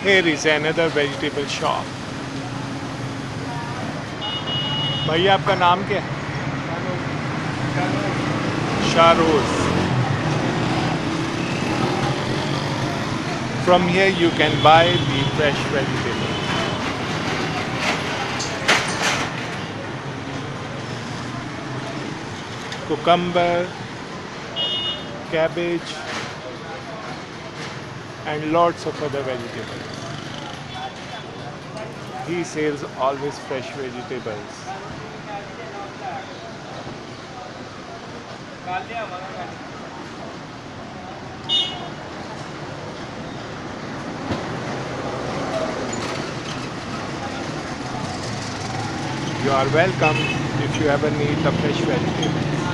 Here is another vegetable shop. भैया आपका नाम क्या है? Sharoz. From here you can buy the fresh vegetables. Cucumber, cabbage, and lots of other vegetables. He sells always fresh vegetables. You are welcome if you ever need the fresh vegetables.